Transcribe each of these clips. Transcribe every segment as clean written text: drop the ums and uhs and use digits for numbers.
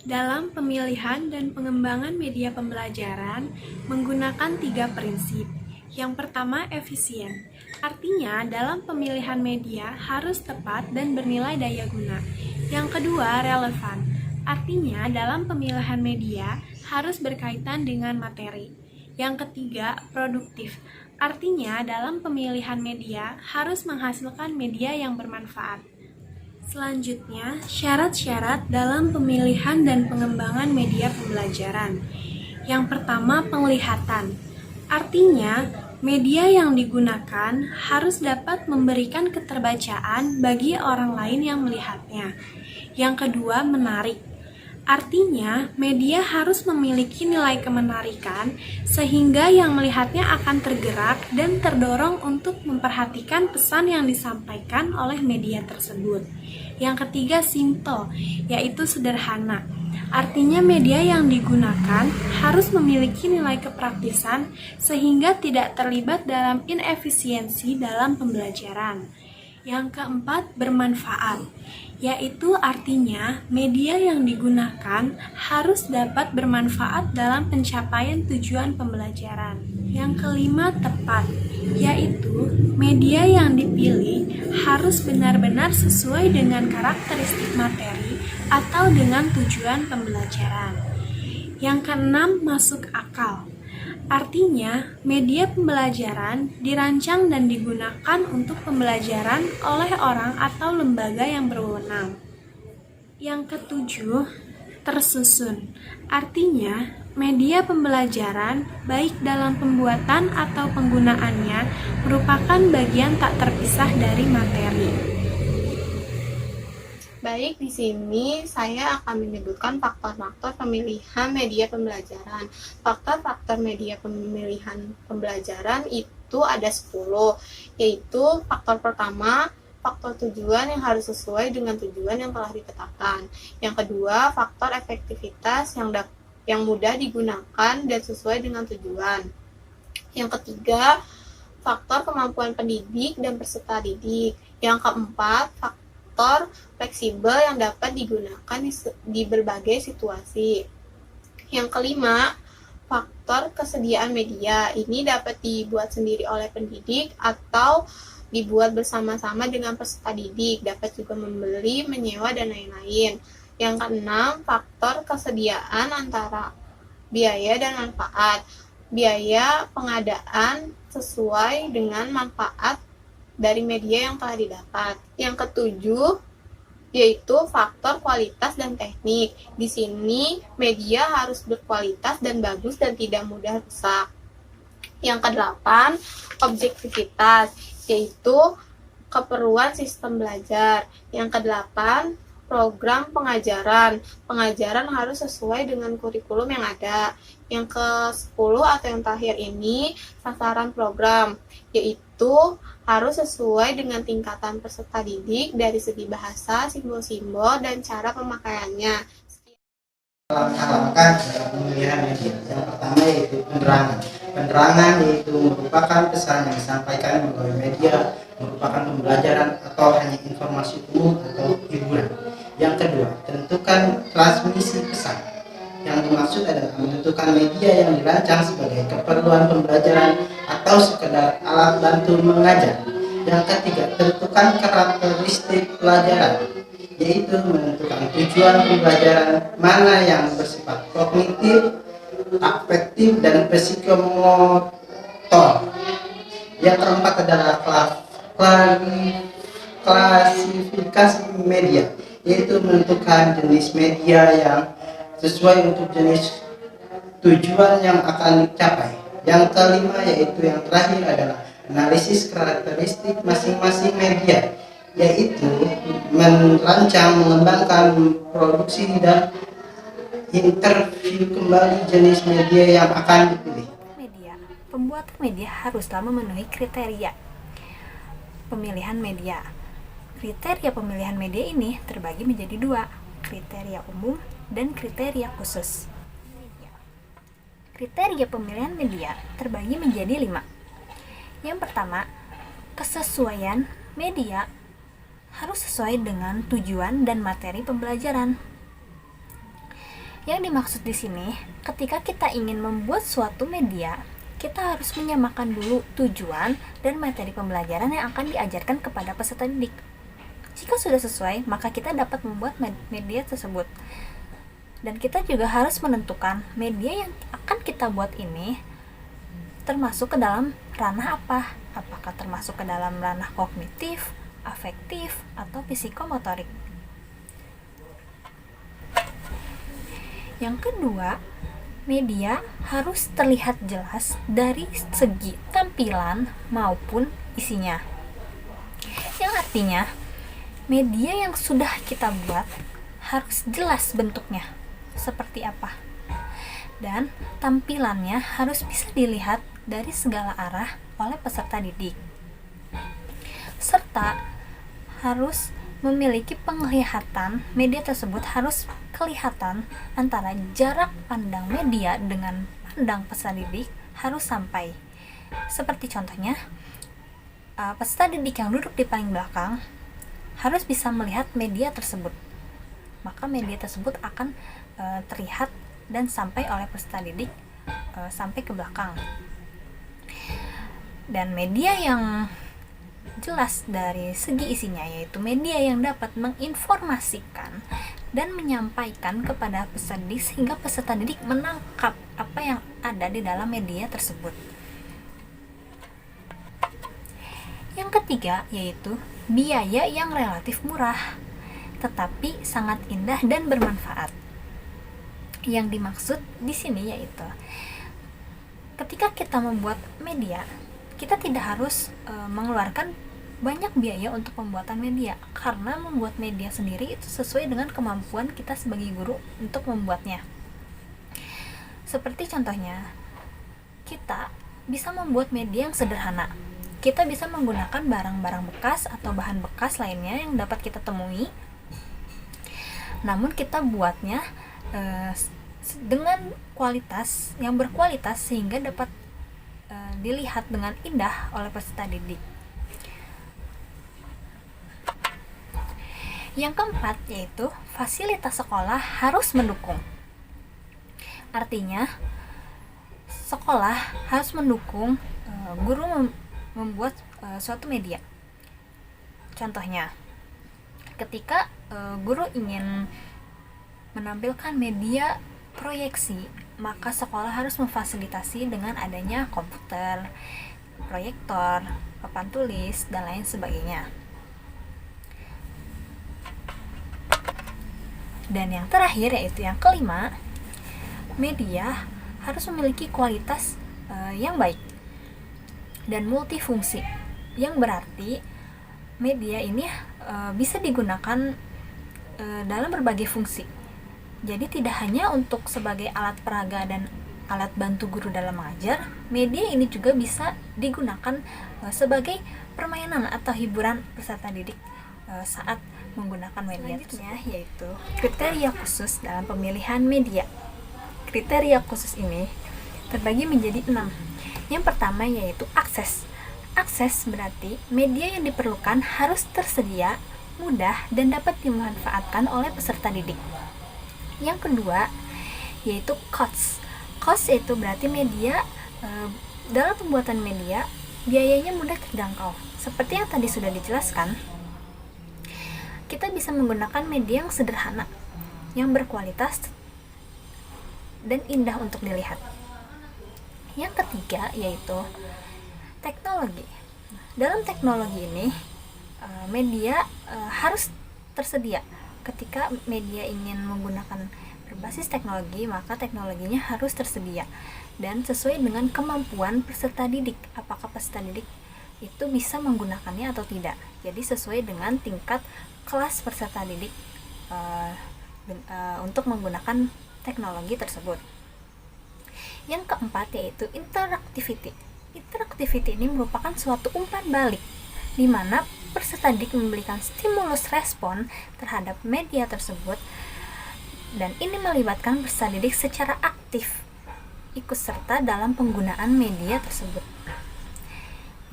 Dalam pemilihan dan pengembangan media pembelajaran menggunakan 3 prinsip. Yang pertama, efisien. Artinya, dalam pemilihan media harus tepat dan bernilai daya guna. Yang kedua, relevan. Artinya, dalam pemilihan media harus berkaitan dengan materi. Yang ketiga, produktif. Artinya, dalam pemilihan media harus menghasilkan media yang bermanfaat. Selanjutnya, syarat-syarat dalam pemilihan dan pengembangan media pembelajaran. Yang pertama, penglihatan. Artinya, media yang digunakan harus dapat memberikan keterbacaan bagi orang lain yang melihatnya. Yang kedua, menarik. Artinya, media harus memiliki nilai kemenarikan sehingga yang melihatnya akan tergerak dan terdorong untuk memperhatikan pesan yang disampaikan oleh media tersebut. Yang ketiga, simple, yaitu sederhana. Artinya, media yang digunakan harus memiliki nilai kepraktisan sehingga tidak terlibat dalam inefisiensi dalam pembelajaran. Yang keempat, bermanfaat, yaitu artinya media yang digunakan harus dapat bermanfaat dalam pencapaian tujuan pembelajaran. Yang kelima, tepat, yaitu media yang dipilih harus benar-benar sesuai dengan karakteristik materi atau dengan tujuan pembelajaran. Yang keenam, masuk akal. Artinya, media pembelajaran dirancang dan digunakan untuk pembelajaran oleh orang atau lembaga yang berwenang. Yang ketujuh, tersusun. Artinya, media pembelajaran, baik dalam pembuatan atau penggunaannya, merupakan bagian tak terpisah dari materi. Baik, di sini saya akan menyebutkan faktor-faktor pemilihan media pembelajaran. Faktor-faktor media pemilihan pembelajaran itu ada 10, yaitu faktor pertama, faktor tujuan yang harus sesuai dengan tujuan yang telah ditetapkan. Yang kedua, faktor efektivitas yang mudah digunakan dan sesuai dengan tujuan. Yang ketiga, faktor kemampuan pendidik dan peserta didik. Yang keempat, faktor fleksibel yang dapat digunakan di berbagai situasi. Yang kelima, faktor kesediaan media. Ini dapat dibuat sendiri oleh pendidik atau dibuat bersama-sama dengan peserta didik, dapat juga membeli, menyewa, dan lain-lain. Yang keenam, faktor kesediaan antara biaya dan manfaat. Biaya pengadaan sesuai dengan manfaat dari media yang telah didapat. Yang ketujuh, yaitu faktor kualitas dan teknik. Di sini, media harus berkualitas dan bagus dan tidak mudah rusak. Yang kedelapan, objektivitas, yaitu keperluan sistem belajar. Yang kedelapan, program pengajaran. Pengajaran harus sesuai dengan kurikulum yang ada. Yang ke-10 atau yang terakhir ini, sasaran program, yaitu harus sesuai dengan tingkatan peserta didik dari segi bahasa, simbol-simbol, dan cara pemakaiannya. Langkah-langkah dalam pemilihan media. Yang pertama yaitu penerangan. Penerangan yaitu merupakan pesan yang disampaikan melalui media, merupakan pembelajaran atau hanya informasi umum atau hiburan. Yang kedua, tentukan transmisi pesan. Yang dimaksud adalah menentukan media yang dirancang sebagai keperluan pembelajaran atau sekedar alat bantu mengajar. Yang ketiga, tentukan karakteristik pelajaran, yaitu menentukan tujuan pembelajaran mana yang bersifat kognitif, afektif, dan psikomotor. Yang keempat adalah klasifikasi media, yaitu menentukan jenis media yang sesuai untuk jenis tujuan yang akan dicapai. Yang kelima yaitu yang terakhir adalah analisis karakteristik masing-masing media, yaitu merancang, mengembangkan, produksi, dan interview kembali jenis media yang akan dipilih. Media. Pembuatan media haruslah memenuhi kriteria pemilihan media. Kriteria pemilihan media ini terbagi menjadi 2, kriteria umum dan kriteria khusus. Kriteria pemilihan media terbagi menjadi 5. Yang pertama, kesesuaian media harus sesuai dengan tujuan dan materi pembelajaran. Yang dimaksud di sini, ketika kita ingin membuat suatu media, kita harus menyamakan dulu tujuan dan materi pembelajaran yang akan diajarkan kepada peserta didik. Jika sudah sesuai, maka kita dapat membuat media tersebut. Dan kita juga harus menentukan media yang akan kita buat ini termasuk ke dalam ranah apa? Apakah termasuk ke dalam ranah kognitif, afektif, atau psikomotorik. Yang kedua, media harus terlihat jelas dari segi tampilan maupun isinya. Yang artinya, media yang sudah kita buat harus jelas bentuknya seperti apa, dan tampilannya harus bisa dilihat dari segala arah oleh peserta didik, serta harus memiliki penglihatan. Media tersebut harus kelihatan antara jarak pandang media dengan pandang peserta didik harus sampai. Seperti contohnya, peserta didik yang duduk di paling belakang harus bisa melihat media tersebut, maka media tersebut akan terlihat dan sampai oleh peserta didik sampai ke belakang. Dan media yang jelas dari segi isinya, yaitu media yang dapat menginformasikan dan menyampaikan kepada peserta didik sehingga peserta didik menangkap apa yang ada di dalam media tersebut. Yang ketiga yaitu biaya yang relatif murah tetapi sangat indah dan bermanfaat. Yang dimaksud di sini yaitu ketika kita membuat media, kita tidak harus mengeluarkan banyak biaya untuk pembuatan media, karena membuat media sendiri itu sesuai dengan kemampuan kita sebagai guru untuk membuatnya. Seperti contohnya, kita bisa membuat media yang sederhana. Kita bisa menggunakan barang-barang bekas atau bahan bekas lainnya yang dapat kita temui, namun kita buatnya dengan kualitas yang berkualitas sehingga dapat dilihat dengan indah oleh peserta didik. Yang keempat yaitu fasilitas sekolah harus mendukung. Artinya sekolah harus mendukung guru membuat suatu media. Contohnya, ketika guru ingin menampilkan media proyeksi, maka sekolah harus memfasilitasi dengan adanya komputer, proyektor, papan tulis, dan lain sebagainya. Dan yang terakhir yaitu yang kelima, media harus memiliki kualitas yang baik dan multifungsi, yang berarti media ini bisa digunakan dalam berbagai fungsi. Jadi tidak hanya untuk sebagai alat peraga dan alat bantu guru dalam mengajar, media ini juga bisa digunakan sebagai permainan atau hiburan peserta didik saat menggunakan media. Selanjutnya yaitu kriteria khusus dalam pemilihan media. Kriteria khusus ini terbagi menjadi 6. Yang pertama yaitu akses. Akses berarti media yang diperlukan harus tersedia, mudah, dan dapat dimanfaatkan oleh peserta didik. Yang kedua yaitu cost. Cost itu berarti media dalam pembuatan media biayanya mudah terjangkau. Seperti yang tadi sudah dijelaskan, kita bisa menggunakan media yang sederhana, yang berkualitas dan indah untuk dilihat. Yang ketiga yaitu teknologi. Dalam teknologi ini media harus tersedia. Ketika media ingin menggunakan berbasis teknologi, maka teknologinya harus tersedia dan sesuai dengan kemampuan peserta didik. Apakah peserta didik itu bisa menggunakannya atau tidak. Jadi sesuai dengan tingkat kelas peserta didik untuk menggunakan teknologi tersebut. Yang keempat yaitu interactivity. Interactivity ini merupakan suatu umpan balik di mana peserta didik memberikan stimulus respon terhadap media tersebut, dan ini melibatkan peserta didik secara aktif ikut serta dalam penggunaan media tersebut.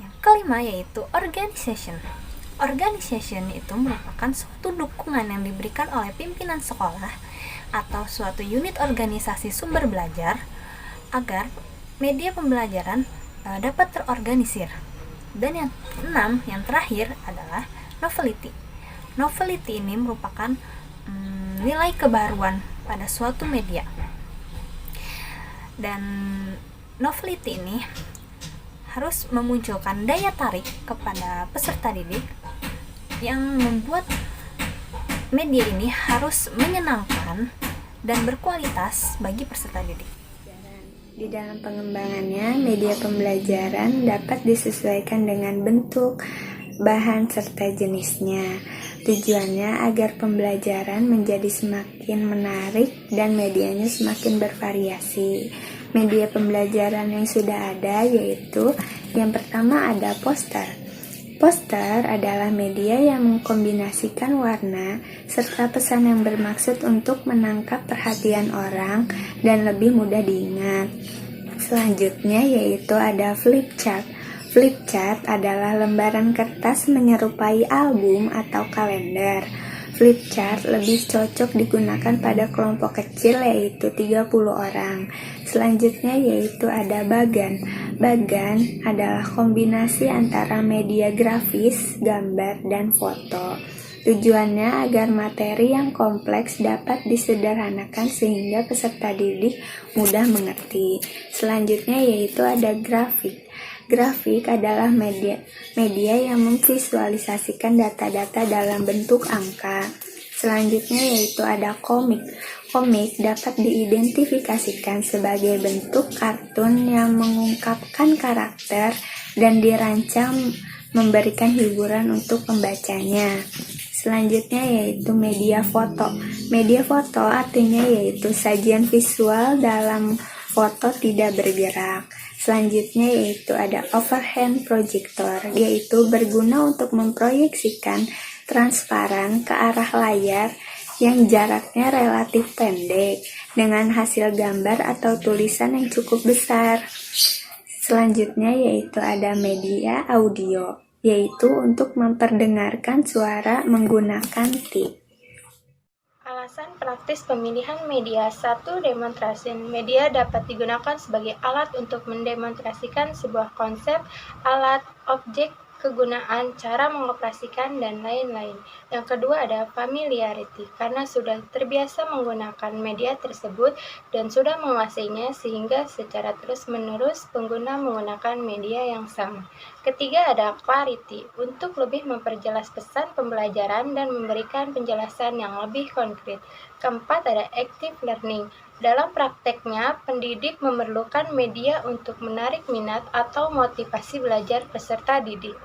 Yang kelima yaitu organization. Organization itu merupakan suatu dukungan yang diberikan oleh pimpinan sekolah atau suatu unit organisasi sumber belajar agar media pembelajaran dapat terorganisir. Dan yang keenam, yang terakhir adalah novelty. Novelty ini merupakan nilai kebaruan pada suatu media. Dan novelty ini harus memunculkan daya tarik kepada peserta didik yang membuat media ini harus menyenangkan dan berkualitas bagi peserta didik. Di dalam pengembangannya, media pembelajaran dapat disesuaikan dengan bentuk, bahan, serta jenisnya. Tujuannya agar pembelajaran menjadi semakin menarik dan medianya semakin bervariasi. Media pembelajaran yang sudah ada yaitu yang pertama ada poster. Poster adalah media yang mengkombinasikan warna serta pesan yang bermaksud untuk menangkap perhatian orang dan lebih mudah diingat. Selanjutnya yaitu ada flip chart. Flip chart adalah lembaran kertas menyerupai album atau kalender. Flip chart lebih cocok digunakan pada kelompok kecil yaitu 30 orang. Selanjutnya yaitu ada bagan. Bagan adalah kombinasi antara media grafis, gambar, dan foto. Tujuannya agar materi yang kompleks dapat disederhanakan sehingga peserta didik mudah mengerti. Selanjutnya yaitu ada grafik. Grafik adalah media yang memvisualisasikan data-data dalam bentuk angka. Selanjutnya yaitu ada komik. Komik dapat diidentifikasikan sebagai bentuk kartun yang mengungkapkan karakter dan dirancang memberikan hiburan untuk pembacanya. Selanjutnya yaitu media foto. Media foto artinya yaitu sajian visual dalam foto tidak bergerak. Selanjutnya yaitu ada overhead projector, yaitu berguna untuk memproyeksikan transparan ke arah layar yang jaraknya relatif pendek dengan hasil gambar atau tulisan yang cukup besar. Selanjutnya yaitu ada media audio, yaitu untuk memperdengarkan suara menggunakan tip. Alasan praktis pemilihan media. 1. Demonstrasi. Media dapat digunakan sebagai alat untuk mendemonstrasikan sebuah konsep, alat, objek, kegunaan, cara mengoperasikan, dan lain-lain. Yang kedua ada familiarity, karena sudah terbiasa menggunakan media tersebut dan sudah menguasainya sehingga secara terus-menerus pengguna menggunakan media yang sama. Ketiga ada clarity, untuk lebih memperjelas pesan pembelajaran dan memberikan penjelasan yang lebih konkret. Keempat ada active learning. Dalam prakteknya, pendidik memerlukan media untuk menarik minat atau motivasi belajar peserta didik.